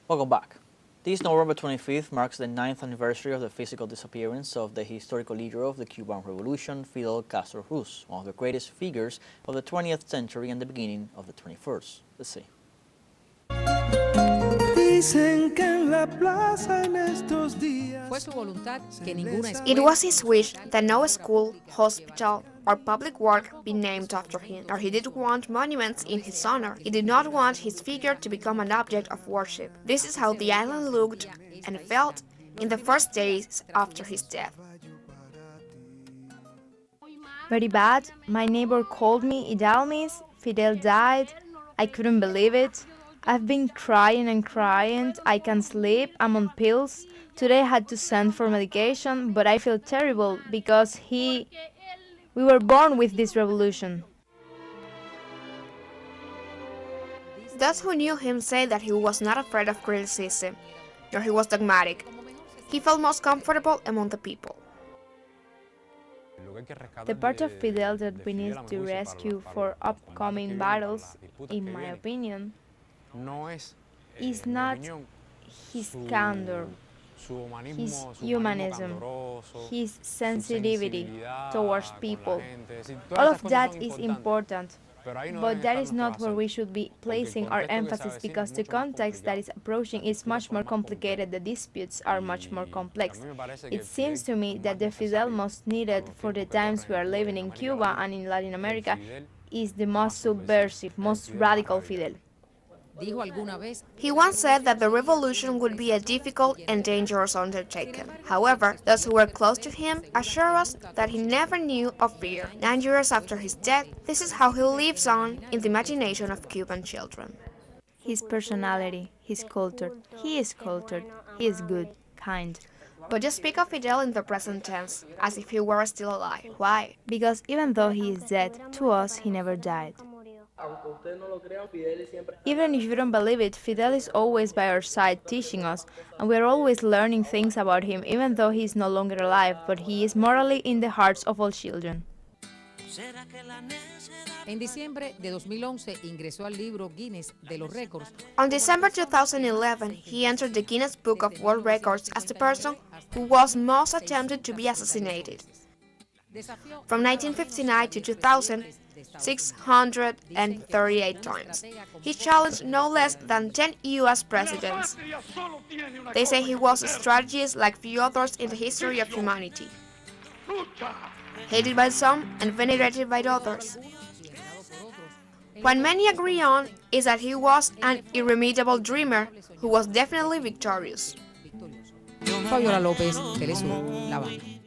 Welcome back. This November 25th marks the 9th anniversary of the physical disappearance of the historical leader of the Cuban Revolution, Fidel Castro Ruz, one of the greatest figures of the 20th century and the beginning of the 21st. Let's see. It was his wish that no school, hospital, or public work be named after him, or he did want monuments in his honor. He did not want his figure to become an object of worship. This is how the island looked and felt in the first days after his death. Very bad. My neighbor called me, Idalmis, Fidel died. I couldn't believe it. I've been crying and crying. I can't sleep. I'm on pills. Today I had to send for medication, but I feel terrible because we were born with this revolution. Those who knew him say that he was not afraid of criticism, nor he was dogmatic. He felt most comfortable among the people. The part of Fidel that we need to rescue for upcoming battles, in my opinion, is not his candor, his humanism, his sensitivity towards people. All of that is important, but that is not where we should be placing our emphasis because the context that is approaching is much more complicated, the disputes are much more complex. It seems to me that the Fidel most needed for the times we are living in Cuba and in Latin America is the most subversive, most radical Fidel. He once said that the revolution would be a difficult and dangerous undertaking. However, those who were close to him assure us that he never knew of fear. 9 years after his death, this is how he lives on in the imagination of Cuban children. His personality, his culture. He is cultured, he is good, kind. But you speak of Fidel in the present tense, as if he were still alive. Why? Because even though he is dead, to us he never died. Even if you don't believe it, Fidel is always by our side teaching us, and we are always learning things about him, even though he is no longer alive, but he is morally in the hearts of all children. En diciembre de 2011 ingresó al libro Guinness de los Récords. On December 2011, he entered the Guinness Book of World Records as the person who was most attempted to be assassinated. From 1959 to 2000, 638 times. He challenged no less than 10 U.S. presidents. They say he was a strategist like few others in the history of humanity. Hated by some and venerated by others. What many agree on is that he was an irremediable dreamer who was definitely victorious. Fabiola López, teleSUR, La Habana.